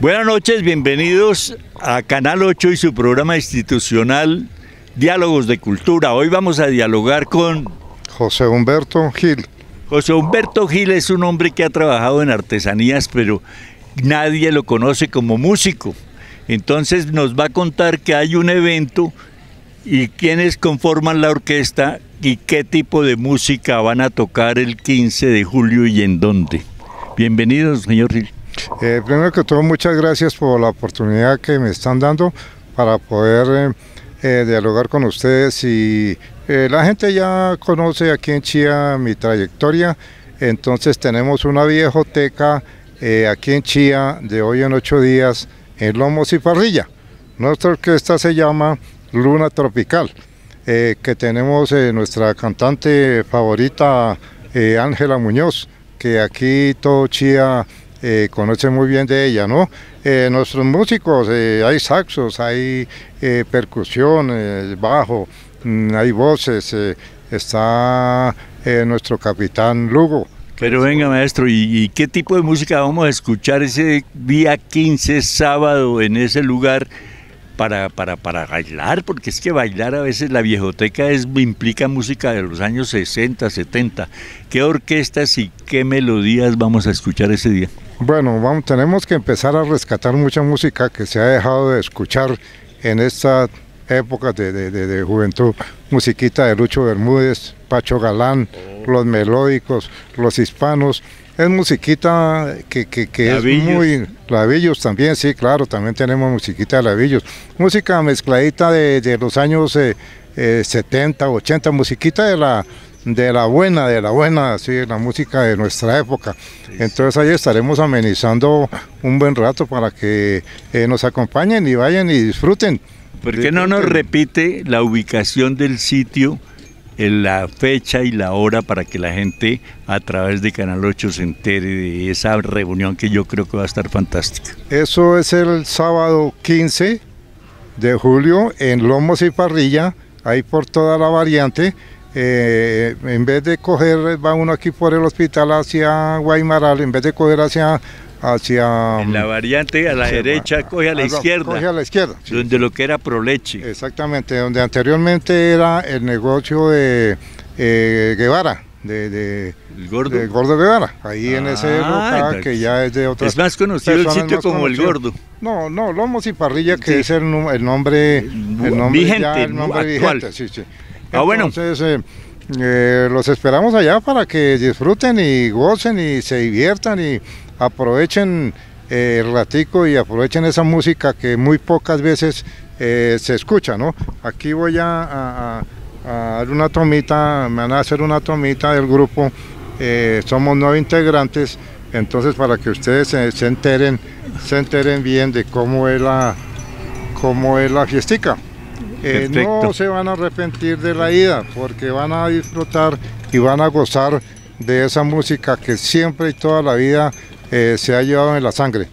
Buenas noches, bienvenidos a Canal 8 y su programa institucional Diálogos de Cultura. Hoy vamos a dialogar con José Humberto Gil. José Humberto Gil es un hombre que ha trabajado en artesanías, pero nadie lo conoce como músico. Entonces nos va a contar que hay un evento y quiénes conforman la orquesta y qué tipo de música van a tocar el 15 de julio y en dónde. Bienvenidos, señor Gil. Primero que todo, muchas gracias por la oportunidad que me están dando para poder dialogar con ustedes. Y la gente ya conoce aquí en Chía mi trayectoria, entonces tenemos una viejoteca aquí en Chía de hoy en 8 días en Lomos y Parrilla. Nuestra orquesta se llama Luna Tropical, que tenemos nuestra cantante favorita, Ángela Muñoz, que aquí todo Chía conoce muy bien de ella, ¿no? Nuestros músicos, hay saxos, hay percusión, bajo, hay voces, está nuestro capitán Lugo. Pero venga, maestro, ¿y qué tipo de música vamos a escuchar ese día 15, sábado, en ese lugar para bailar? Porque es que bailar a veces la viejoteca implica música de los años 60, 70. ¿Qué orquestas y qué melodías vamos a escuchar ese día? Bueno, tenemos que empezar a rescatar mucha música que se ha dejado de escuchar en esta época de juventud. Musiquita de Lucho Bermúdez, Pacho Galán, los melódicos, los hispanos. Es musiquita que es muy... Lavillos también, sí, claro, también tenemos musiquita de Lavillos. Música mezcladita de los años 70, 80, musiquita de la buena, sí, la música de nuestra época. Entonces ahí estaremos amenizando un buen rato para que nos acompañen y vayan y disfruten. ¿Por qué no nos repite la ubicación del sitio, la fecha y la hora para que la gente a través de Canal 8 se entere de esa reunión que yo creo que va a estar fantástica? Eso es el sábado 15 de julio en Lomos y Parrilla, ahí por toda la variante. En vez de coger, va uno aquí por el hospital hacia Guaymaral, en vez de coger hacia en la variante a la derecha, coge a la izquierda. Coge a la izquierda. Sí, donde lo que era Proleche. Exactamente, donde anteriormente era el negocio de Guevara, ¿El Gordo? de Gordo Guevara, ahí en ese local que ya es de otras. Es más conocido el sitio como El Gordo. No, Lomos y Parrilla, que es el nombre vigente, el nombre actual. Vigente, sí, sí. Entonces, los esperamos allá para que disfruten y gocen y se diviertan y aprovechen el ratico y aprovechen esa música que muy pocas veces se escucha, ¿no? Aquí voy a dar una tomita, me van a hacer una tomita del grupo, somos 9 integrantes, entonces para que ustedes se enteren bien de cómo es la fiestica. No se van a arrepentir de la ida, porque van a disfrutar y van a gozar de esa música que siempre y toda la vida se ha llevado en la sangre,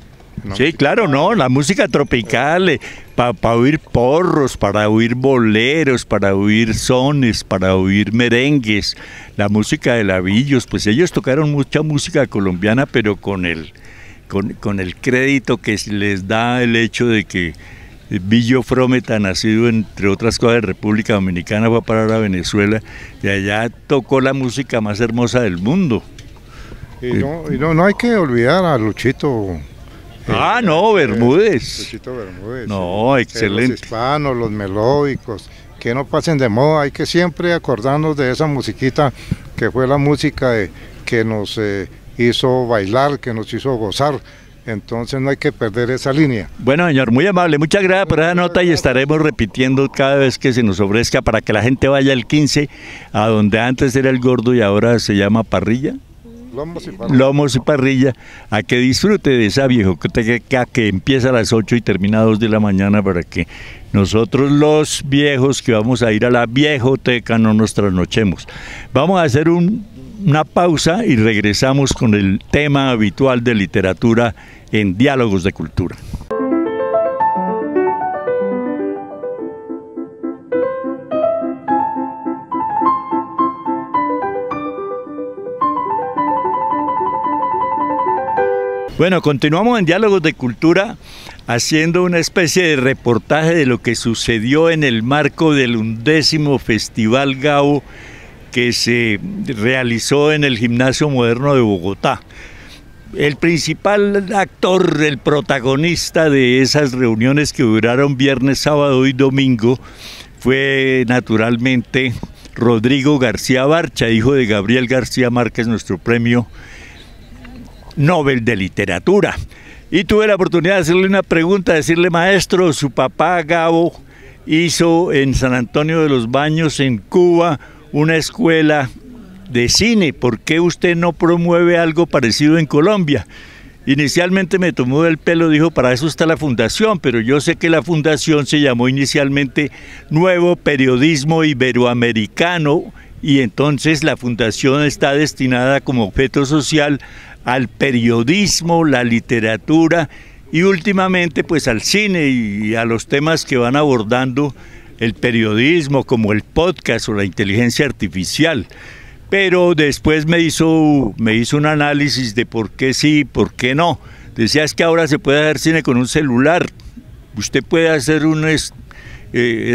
¿no? Sí, claro, no, la música tropical, para oír porros, para oír boleros, para oír sones, para oír merengues, la música de Lavillos, pues ellos tocaron mucha música colombiana, pero con el crédito que les da el hecho de que Billo Frometa, nacido entre otras cosas en República Dominicana, fue a parar a Venezuela y allá tocó la música más hermosa del mundo. Y no hay que olvidar a Luchito. Bermúdez. Luchito Bermúdez. No, excelente. Los hispanos, los melódicos, que no pasen de moda, hay que siempre acordarnos de esa musiquita que fue la música que nos hizo bailar, que nos hizo gozar. Entonces no hay que perder esa línea. Bueno, señor, muy amable, muchas gracias por esa nota y estaremos repitiendo cada vez que se nos ofrezca para que la gente vaya el 15 a donde antes era El Gordo y ahora se llama Parrilla. Lomos y Parrilla, a que disfrute de esa viejoteca que empieza a las 8 y termina a 2 de la mañana para que nosotros los viejos que vamos a ir a la viejoteca no nos trasnochemos. Vamos a hacer una pausa y regresamos con el tema habitual de literatura en Diálogos de Cultura. Bueno, continuamos en Diálogos de Cultura haciendo una especie de reportaje de lo que sucedió en el marco del 11º Festival Gabo que se realizó en el Gimnasio Moderno de Bogotá. El principal actor, el protagonista de esas reuniones que duraron viernes, sábado y domingo fue naturalmente Rodrigo García Barcha, hijo de Gabriel García Márquez, nuestro premio Nobel de Literatura. Y tuve la oportunidad de hacerle una pregunta, decirle: maestro, su papá Gabo hizo en San Antonio de los Baños, en Cuba, una escuela de cine. ¿Por qué usted no promueve algo parecido en Colombia? Inicialmente me tomó del pelo, dijo: para eso está la fundación, pero yo sé que la fundación se llamó inicialmente Nuevo Periodismo Iberoamericano, y entonces la fundación está destinada como objeto social al periodismo, la literatura y últimamente pues al cine y a los temas que van abordando el periodismo, como el podcast o la inteligencia artificial. Pero después me hizo un análisis de por qué sí, por qué no. Decía: es que ahora se puede hacer cine con un celular. Usted puede hacer un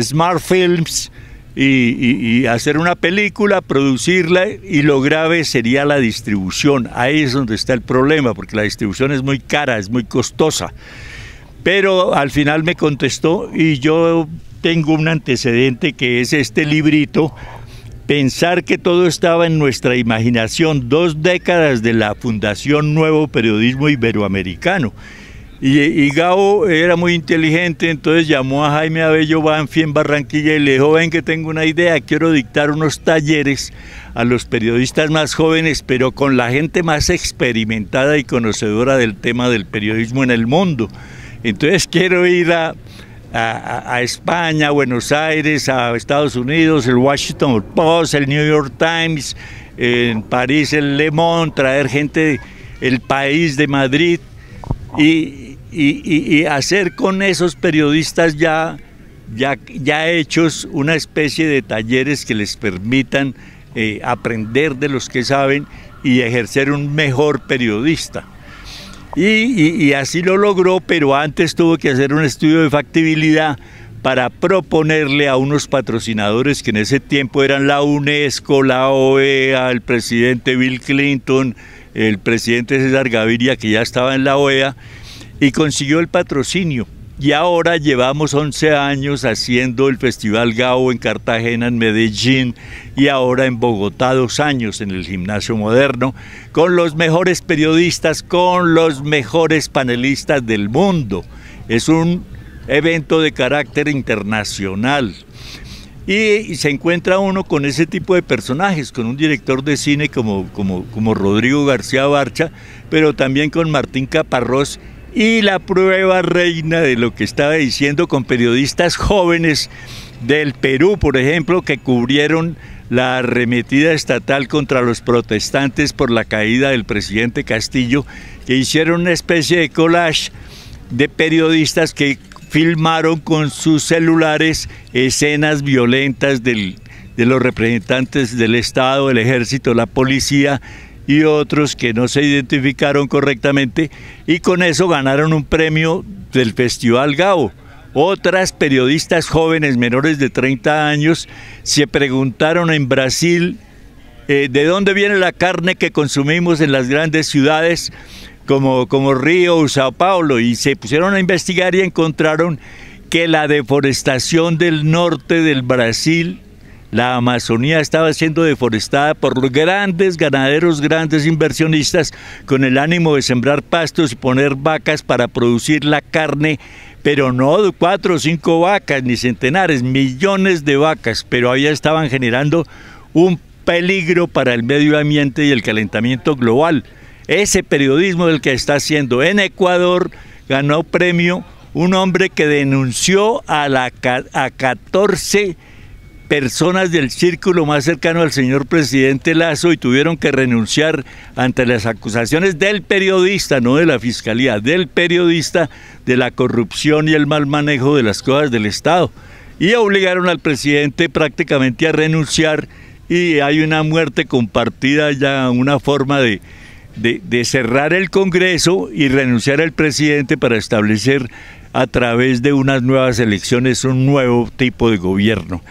smart films y hacer una película, producirla, y lo grave sería la distribución. Ahí es donde está el problema, porque la distribución es muy cara, es muy costosa. Pero al final me contestó, y yo tengo un antecedente que es este librito, Pensar que todo estaba en nuestra imaginación, 2 décadas de la Fundación Nuevo Periodismo Iberoamericano. Y Gabo era muy inteligente, entonces llamó a Jaime Abello Banfi en Barranquilla y le dijo: ven que tengo una idea, quiero dictar unos talleres a los periodistas más jóvenes, pero con la gente más experimentada y conocedora del tema del periodismo en el mundo. Entonces quiero ir a España, a Buenos Aires, a Estados Unidos, el Washington Post, el New York Times, en París el Le Monde, traer gente del País, de Madrid, y hacer con esos periodistas ya hechos una especie de talleres que les permitan aprender de los que saben y ejercer un mejor periodista. Y así lo logró, pero antes tuvo que hacer un estudio de factibilidad para proponerle a unos patrocinadores que en ese tiempo eran la UNESCO, la OEA, el presidente Bill Clinton, el presidente César Gaviria, que ya estaba en la OEA, y consiguió el patrocinio. Y ahora llevamos 11 años haciendo el Festival Gabo en Cartagena, en Medellín, y ahora en Bogotá 2 años en el Gimnasio Moderno, con los mejores periodistas, con los mejores panelistas del mundo. Es un evento de carácter internacional. Y se encuentra uno con ese tipo de personajes, con un director de cine como Rodrigo García Barcha, pero también con Martín Caparrós, y la prueba reina de lo que estaba diciendo, con periodistas jóvenes del Perú, por ejemplo, que cubrieron la arremetida estatal contra los protestantes por la caída del presidente Castillo, que hicieron una especie de collage de periodistas que filmaron con sus celulares escenas violentas de los representantes del Estado, el Ejército, la policía y otros que no se identificaron correctamente, y con eso ganaron un premio del Festival Gabo. Otras periodistas jóvenes menores de 30 años se preguntaron en Brasil de dónde viene la carne que consumimos en las grandes ciudades como Río o Sao Paulo, y se pusieron a investigar y encontraron que la deforestación del norte del Brasil, la Amazonía, estaba siendo deforestada por los grandes ganaderos, grandes inversionistas, con el ánimo de sembrar pastos y poner vacas para producir la carne, pero no 4 o 5 vacas ni centenares, millones de vacas, pero ahí estaban generando un peligro para el medio ambiente y el calentamiento global. Ese periodismo del que está haciendo en Ecuador ganó premio un hombre que denunció a 14 personas del círculo más cercano al señor presidente Lazo, y tuvieron que renunciar ante las acusaciones del periodista, no de la fiscalía, del periodista, de la corrupción y el mal manejo de las cosas del Estado, y obligaron al presidente prácticamente a renunciar, y hay una muerte compartida ya, una forma de de cerrar el Congreso y renunciar al presidente para establecer a través de unas nuevas elecciones un nuevo tipo de gobierno.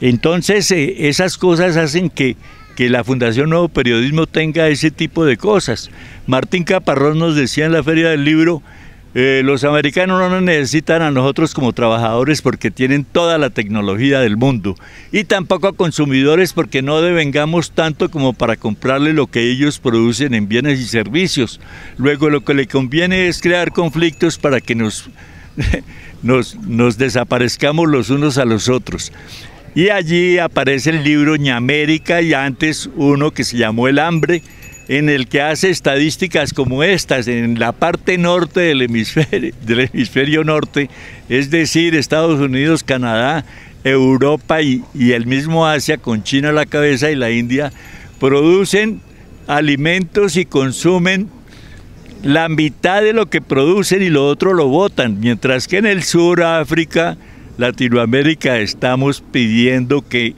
Entonces, esas cosas hacen que la Fundación Nuevo Periodismo tenga ese tipo de cosas. Martín Caparrós nos decía en la Feria del Libro, los americanos no nos necesitan a nosotros como trabajadores porque tienen toda la tecnología del mundo, y tampoco a consumidores porque no devengamos tanto como para comprarle lo que ellos producen en bienes y servicios. Luego lo que le conviene es crear conflictos para que nos desaparezcamos los unos a los otros. Y allí aparece el libro Ñamérica, y antes uno que se llamó El Hambre, en el que hace estadísticas como estas en la parte norte del hemisferio norte, es decir, Estados Unidos, Canadá, Europa y el mismo Asia, con China a la cabeza y la India, producen alimentos y consumen la mitad de lo que producen y lo otro lo botan, mientras que en el sur, África, Latinoamérica, estamos pidiendo que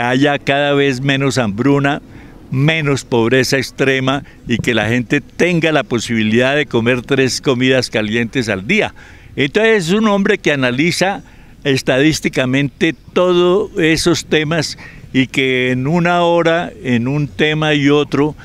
haya cada vez menos hambruna, menos pobreza extrema, y que la gente tenga la posibilidad de comer 3 comidas calientes al día. Entonces es un hombre que analiza estadísticamente todos esos temas, y que en una hora, en un tema y otro,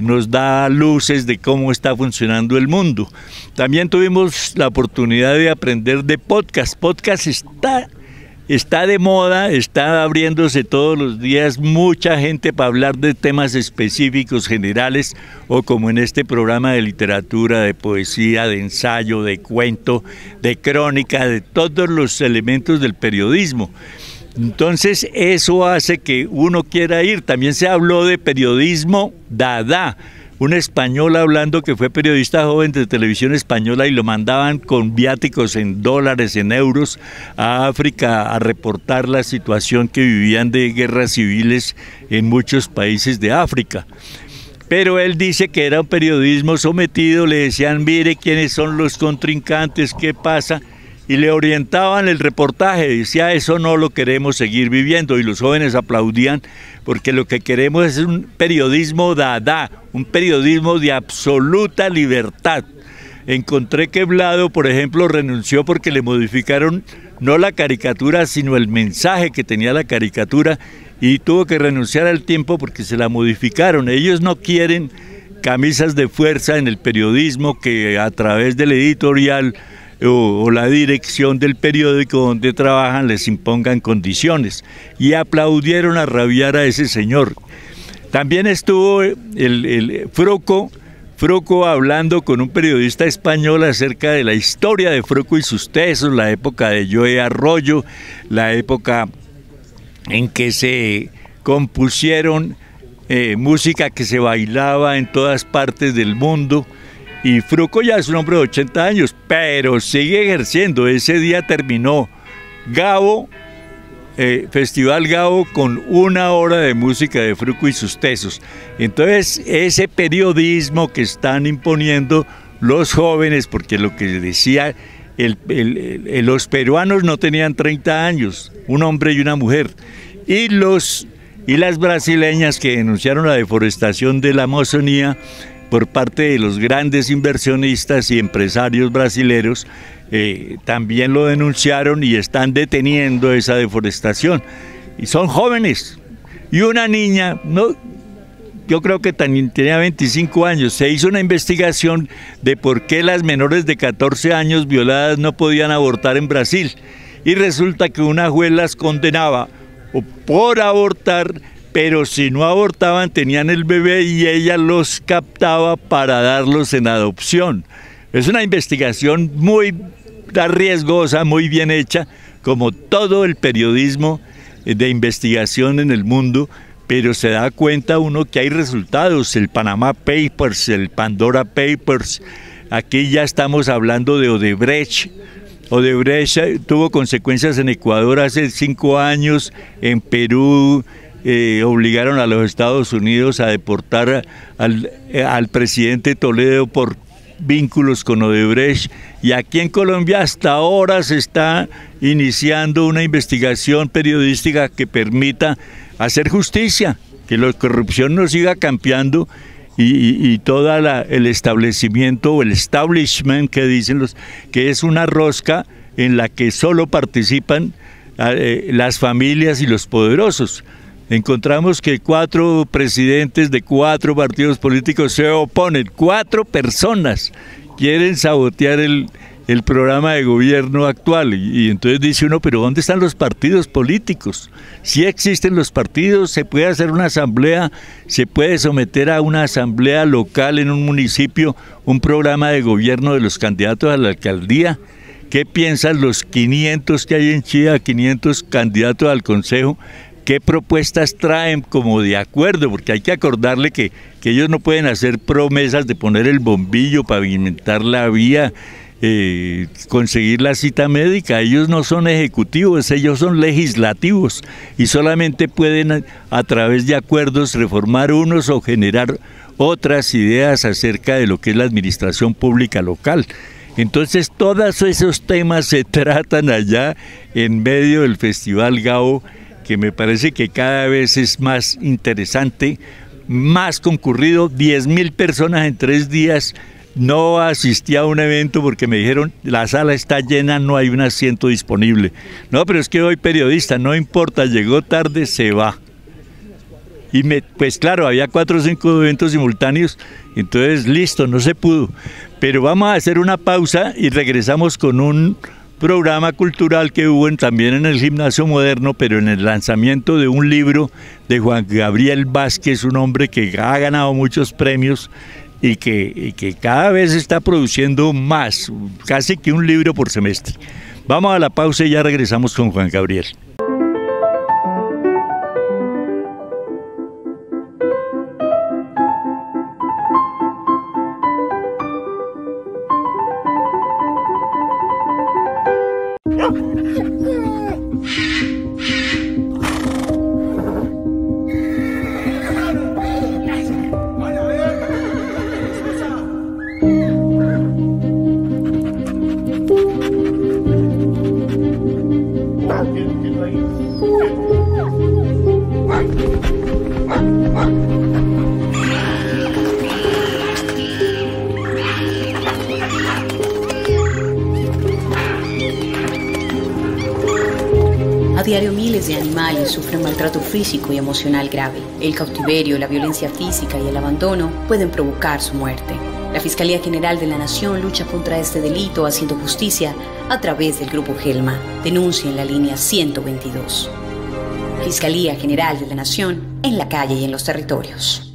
nos da luces de cómo está funcionando el mundo. También tuvimos la oportunidad de aprender de podcast. Podcast está de moda, está abriéndose todos los días mucha gente para hablar de temas específicos, generales, o como en este programa de literatura, de poesía, de ensayo, de cuento, de crónica, de todos los elementos del periodismo. Entonces eso hace que uno quiera ir. También se habló de periodismo dada, un español hablando que fue periodista joven de televisión española y lo mandaban con viáticos en dólares, en euros, a África a reportar la situación que vivían de guerras civiles en muchos países de África. Pero él dice que era un periodismo sometido, le decían, mire quiénes son los contrincantes, qué pasa, y le orientaban el reportaje. Decía, eso no lo queremos seguir viviendo, y los jóvenes aplaudían, porque lo que queremos es un periodismo dada, un periodismo de absoluta libertad. Encontré que Blado, por ejemplo, renunció porque le modificaron no la caricatura, sino el mensaje que tenía la caricatura, y tuvo que renunciar al tiempo porque se la modificaron. Ellos no quieren camisas de fuerza en el periodismo, que a través del editorial o la dirección del periódico donde trabajan les impongan condiciones, y aplaudieron a rabiar a ese señor. También estuvo el Fruco hablando con un periodista español acerca de la historia de Fruco y sus tesos, la época de Joe Arroyo, la época en que se compusieron música que se bailaba en todas partes del mundo. Y Fruco ya es un hombre de 80 años, pero sigue ejerciendo. Ese día terminó Gabo, Festival Gabo, con 1 hora de música de Fruco y sus tesos. Entonces, ese periodismo que están imponiendo los jóvenes, porque lo que decía, los peruanos no tenían 30 años, un hombre y una mujer, y las brasileñas que denunciaron la deforestación de la Amazonía por parte de los grandes inversionistas y empresarios brasileros, también lo denunciaron y están deteniendo esa deforestación. Y son jóvenes. Y una niña, yo creo que tenía 25 años, se hizo una investigación de por qué las menores de 14 años violadas no podían abortar en Brasil. Y resulta que una juez las condenaba por abortar, pero si no abortaban tenían el bebé y ella los captaba para darlos en adopción. Es una investigación muy riesgosa, muy bien hecha, como todo el periodismo de investigación en el mundo, pero se da cuenta uno que hay resultados. El Panama Papers, el Pandora Papers, aquí ya estamos hablando de Odebrecht. Odebrecht tuvo consecuencias en Ecuador hace 5 años, en Perú obligaron a los Estados Unidos a deportar al presidente Toledo por vínculos con Odebrecht, y aquí en Colombia hasta ahora se está iniciando una investigación periodística que permita hacer justicia, que la corrupción no siga campeando y todo el establecimiento o el establishment que dicen que es una rosca en la que solo participan las familias y los poderosos. Encontramos que 4 presidentes de 4 partidos políticos se oponen, 4 personas quieren sabotear el programa de gobierno actual, y entonces dice uno, pero ¿dónde están los partidos políticos? Si existen los partidos, se puede hacer una asamblea, se puede someter a una asamblea local en un municipio un programa de gobierno de los candidatos a la alcaldía. ¿Qué piensan los 500 que hay en Chía, 500 candidatos al consejo? ¿Qué propuestas traen como de acuerdo? Porque hay que acordarle que ellos no pueden hacer promesas de poner el bombillo, pavimentar la vía, conseguir la cita médica. Ellos no son ejecutivos, ellos son legislativos y solamente pueden a través de acuerdos reformar unos o generar otras ideas acerca de lo que es la administración pública local. Entonces todos esos temas se tratan allá en medio del Festival Gao, que me parece que cada vez es más interesante, más concurrido. 10.000 personas en 3 días. No asistí a un evento porque me dijeron, la sala está llena, no hay un asiento disponible. No, pero es que hoy periodista, no importa, llegó tarde, se va. Y pues claro, había 4 o 5 eventos simultáneos, entonces listo, no se pudo. Pero vamos a hacer una pausa y regresamos con un programa cultural que hubo también en el Gimnasio Moderno, pero en el lanzamiento de un libro de Juan Gabriel Vázquez, un hombre que ha ganado muchos premios y que cada vez está produciendo más, casi que un libro por semestre. Vamos a la pausa y ya regresamos con Juan Gabriel. A diario miles de animales sufren maltrato físico y emocional grave. El cautiverio, la violencia física y el abandono pueden provocar su muerte. La Fiscalía General de la Nación lucha contra este delito haciendo justicia a través del Grupo Gelma. Denuncia en la línea 122. Fiscalía General de la Nación, en la calle y en los territorios.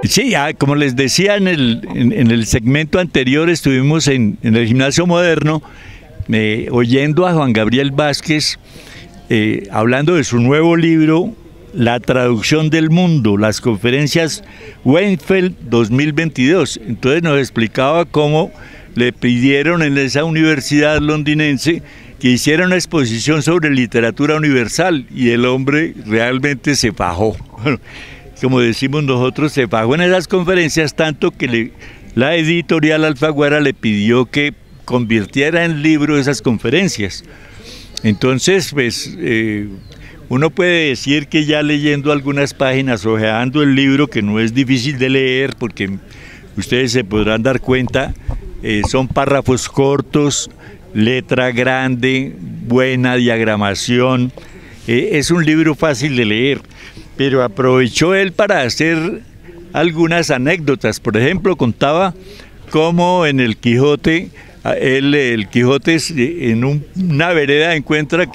Sí, como les decía en el segmento anterior, estuvimos en el Gimnasio Moderno oyendo a Juan Gabriel Vázquez hablando de su nuevo libro, La traducción del mundo, las conferencias Weinfeld 2022. Entonces nos explicaba cómo le pidieron en esa universidad londinense que hiciera una exposición sobre literatura universal y el hombre realmente se fajó. Como decimos nosotros, se fajó en esas conferencias tanto que la editorial Alfaguara le pidió que convirtiera en libro esas conferencias. Entonces, pues, uno puede decir que ya leyendo algunas páginas, hojeando el libro, que no es difícil de leer, porque ustedes se podrán dar cuenta, son párrafos cortos, letra grande, buena diagramación. Es un libro fácil de leer, pero aprovechó él para hacer algunas anécdotas. Por ejemplo, contaba cómo en el Quijote, el Quijote en una vereda encuentra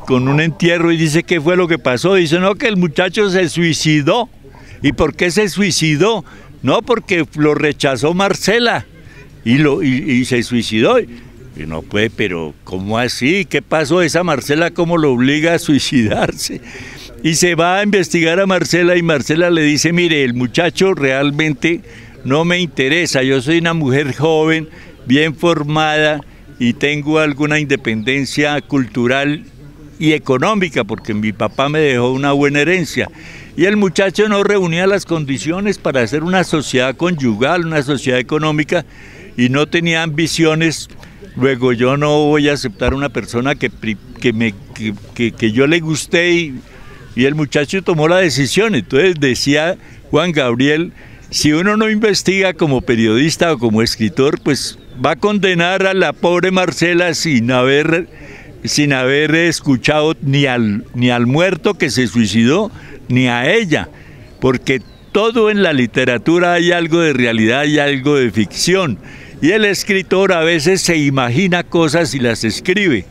con un entierro y dice qué fue lo que pasó. Dice, no, que el muchacho se suicidó. ¿Y por qué se suicidó? No, porque lo rechazó Marcela y se suicidó. Y no puede, pero ¿cómo así? ¿Qué pasó? Esa Marcela, ¿cómo lo obliga a suicidarse? Y se va a investigar a Marcela y Marcela le dice, mire, el muchacho realmente no me interesa, yo soy una mujer joven, bien formada y tengo alguna independencia cultural y económica porque mi papá me dejó una buena herencia. Y el muchacho no reunía las condiciones para hacer una sociedad conyugal, una sociedad económica y no tenía ambiciones. Luego yo no voy a aceptar una persona que yo le guste y el muchacho tomó la decisión. Entonces decía Juan Gabriel, si uno no investiga como periodista o como escritor, pues va a condenar a la pobre Marcela sin haber escuchado ni al muerto que se suicidó, ni a ella, porque todo en la literatura hay algo de realidad y algo de ficción. Y el escritor a veces se imagina cosas y las escribe.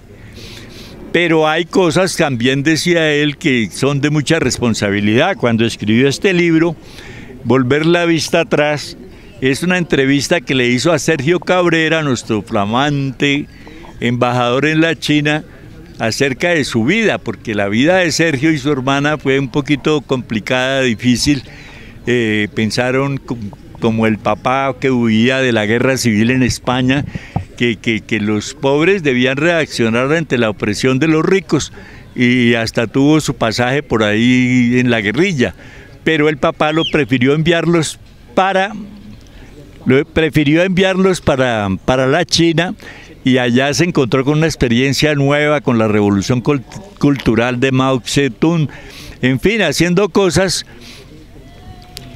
Pero hay cosas, también decía él, que son de mucha responsabilidad. Cuando escribió este libro, Volver la vista atrás, es una entrevista que le hizo a Sergio Cabrera, nuestro flamante embajador en la China, acerca de su vida, porque la vida de Sergio y su hermana fue un poquito complicada, difícil. Pensaron como el papá que huía de la guerra civil en España, que los pobres debían reaccionar ante la opresión de los ricos, y hasta tuvo su pasaje por ahí en la guerrilla, pero el papá prefirió enviarlos para la China, y allá se encontró con una experiencia nueva, con la revolución cultural de Mao Zedong, en fin, haciendo cosas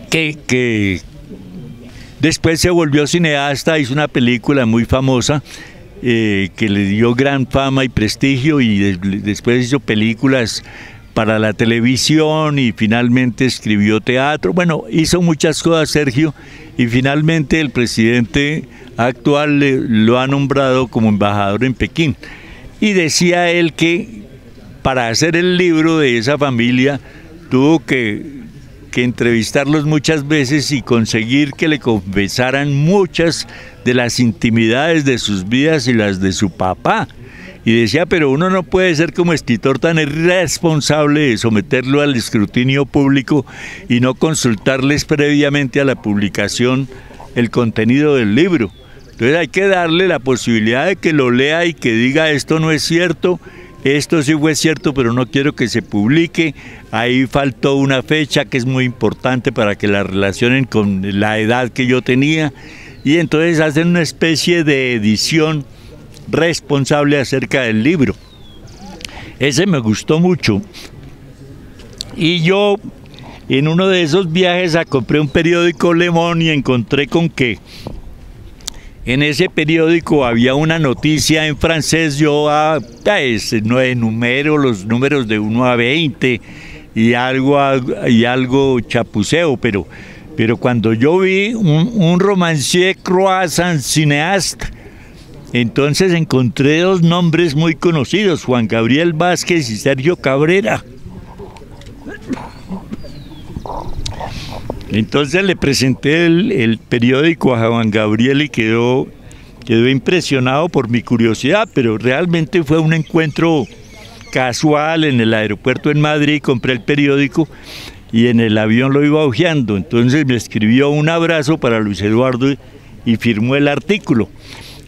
que después se volvió cineasta, hizo una película muy famosa que le dio gran fama y prestigio, y después hizo películas para la televisión y finalmente escribió teatro. Bueno, hizo muchas cosas Sergio, y finalmente el presidente actual lo ha nombrado como embajador en Pekín. Y decía él que para hacer el libro de esa familia tuvo que entrevistarlos muchas veces y conseguir que le confesaran muchas de las intimidades de sus vidas y las de su papá. Y decía, pero uno no puede ser como escritor tan irresponsable de someterlo al escrutinio público y no consultarles previamente a la publicación el contenido del libro. Entonces hay que darle la posibilidad de que lo lea y que diga, esto no es cierto, esto sí fue cierto, pero no quiero que se publique. Ahí faltó una fecha que es muy importante para que la relacionen con la edad que yo tenía. Y entonces hacen una especie de edición responsable acerca del libro. Ese me gustó mucho. Y yo en uno de esos viajes compré un periódico Le Monde y encontré con que en ese periódico había una noticia en francés. Yo no enumero los números de 1 a 20 y algo chapuceo, pero cuando yo vi un romancier croissant cinéaste, entonces encontré dos nombres muy conocidos, Juan Gabriel Vázquez y Sergio Cabrera. Entonces le presenté el periódico a Juan Gabriel y quedó impresionado por mi curiosidad, pero realmente fue un encuentro casual en el aeropuerto en Madrid. Compré el periódico y en el avión lo iba hojeando. Entonces me escribió un abrazo para Luis Eduardo y firmó el artículo.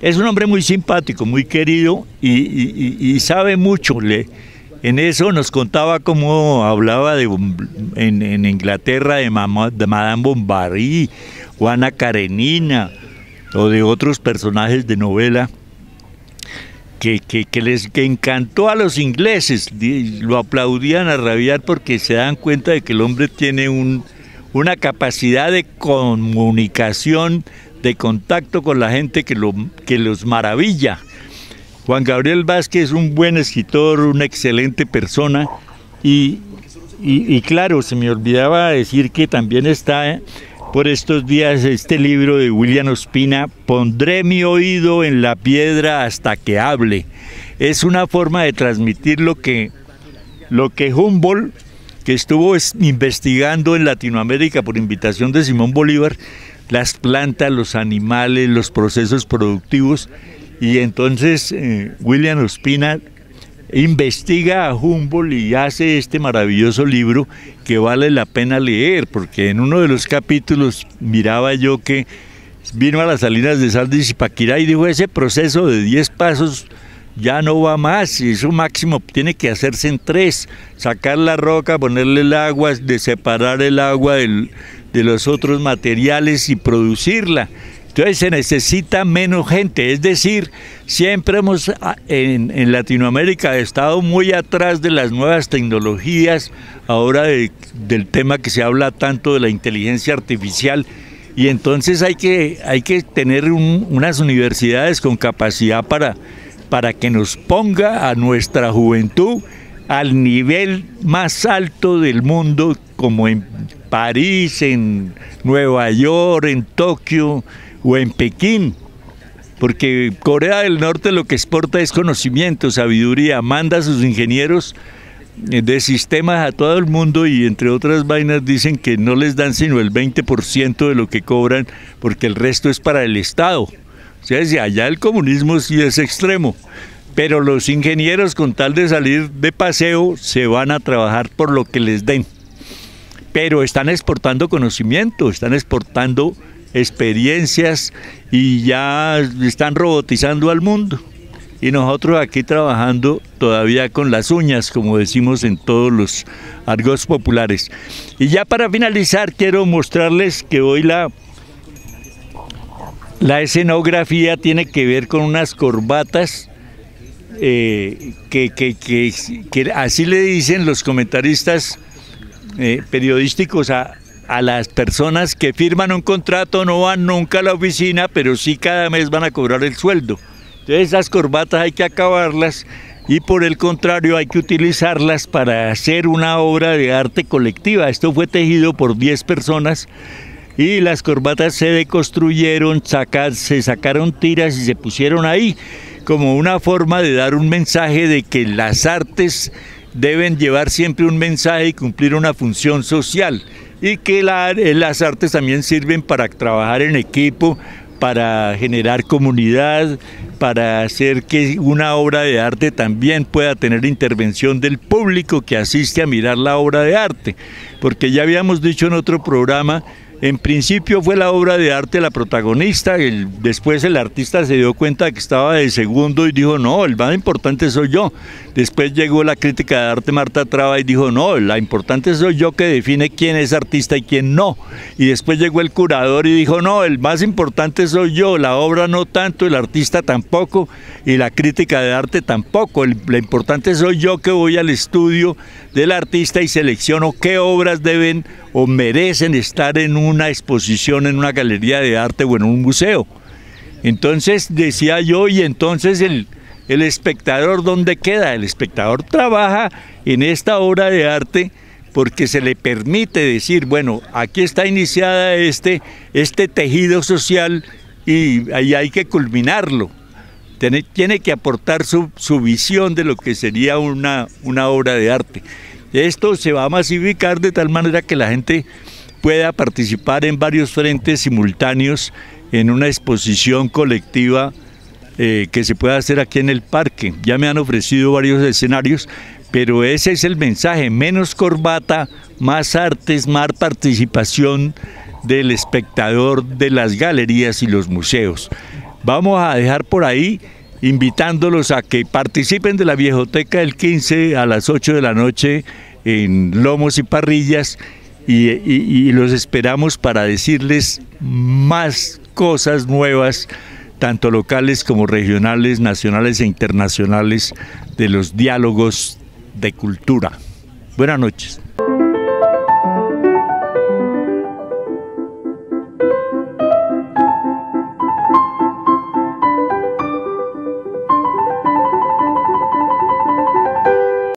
Es un hombre muy simpático, muy querido y sabe mucho. En eso nos contaba cómo hablaba en Inglaterra de Madame Bovary, o Ana Karenina, o de otros personajes de novela que encantó a los ingleses. Lo aplaudían a rabiar porque se dan cuenta de que el hombre tiene una capacidad de comunicación, de contacto con la gente que los maravilla. Juan Gabriel Vázquez es un buen escritor, una excelente persona y claro, se me olvidaba decir que también está por estos días este libro de William Ospina, Pondré mi oído en la piedra hasta que hable. Es una forma de transmitir lo que Humboldt, que estuvo investigando en Latinoamérica por invitación de Simón Bolívar, las plantas, los animales, los procesos productivos, y entonces William Ospina investiga a Humboldt y hace este maravilloso libro que vale la pena leer, porque en uno de los capítulos miraba yo que vino a las salinas de Sal de Zipaquirá y dijo: ese proceso de 10 pasos ya no va más, y eso máximo tiene que hacerse en 3, sacar la roca, ponerle el agua, de separar el agua de los otros materiales y producirla. Entonces se necesita menos gente, es decir, siempre hemos en Latinoamérica estado muy atrás de las nuevas tecnologías, ahora del tema que se habla tanto de la inteligencia artificial, y entonces hay que tener unas universidades con capacidad para que nos ponga a nuestra juventud al nivel más alto del mundo, como en París, en Nueva York, en Tokio o en Pekín, porque Corea del Norte lo que exporta es conocimiento, sabiduría, manda a sus ingenieros de sistemas a todo el mundo, y entre otras vainas dicen que no les dan sino el 20% de lo que cobran, porque el resto es para el Estado. O sea, si allá el comunismo sí es extremo, pero los ingenieros, con tal de salir de paseo, se van a trabajar por lo que les den. Pero están exportando conocimiento, están exportando experiencias y ya están robotizando al mundo. Y nosotros aquí trabajando todavía con las uñas, como decimos en todos los argos populares. Y ya para finalizar, quiero mostrarles que hoy la escenografía tiene que ver con unas corbatas que así le dicen los comentaristas periodísticos a las personas que firman un contrato, no van nunca a la oficina, pero sí cada mes van a cobrar el sueldo. Entonces esas corbatas hay que acabarlas, y por el contrario hay que utilizarlas para hacer una obra de arte colectiva. Esto fue tejido por 10 personas y las corbatas se deconstruyeron, se sacaron tiras y se pusieron ahí como una forma de dar un mensaje de que las artes deben llevar siempre un mensaje y cumplir una función social, y que las artes también sirven para trabajar en equipo, para generar comunidad, para hacer que una obra de arte también pueda tener intervención del público que asiste a mirar la obra de arte, porque ya habíamos dicho en otro programa, en principio fue la obra de arte la protagonista, después el artista se dio cuenta de que estaba de segundo y dijo: no, el más importante soy yo. Después llegó la crítica de arte Marta Traba y dijo: no, la importante soy yo, que define quién es artista y quién no. Y después llegó el curador y dijo: no, el más importante soy yo, la obra no tanto, el artista tampoco, y la crítica de arte tampoco. Lo importante soy yo, que voy al estudio del artista y selecciono qué obras deben o merecen estar en una exposición, en una galería de arte o en un museo. Entonces decía yo, y entonces el espectador, ¿dónde queda? El espectador trabaja en esta obra de arte porque se le permite decir: bueno, aquí está iniciada este tejido social y ahí hay que culminarlo. Tiene que aportar su visión de lo que sería una obra de arte. Esto se va a masificar de tal manera que la gente pueda participar en varios frentes simultáneos en una exposición colectiva que se pueda hacer aquí en el parque. Ya me han ofrecido varios escenarios, pero ese es el mensaje: menos corbata, más artes, más participación del espectador de las galerías y los museos. Vamos a dejar por ahí, invitándolos a que participen de la Viejoteca el 15 a las 8 de la noche en Lomos y Parrillas, y los esperamos para decirles más cosas nuevas, tanto locales como regionales, nacionales e internacionales, de los diálogos de cultura. Buenas noches.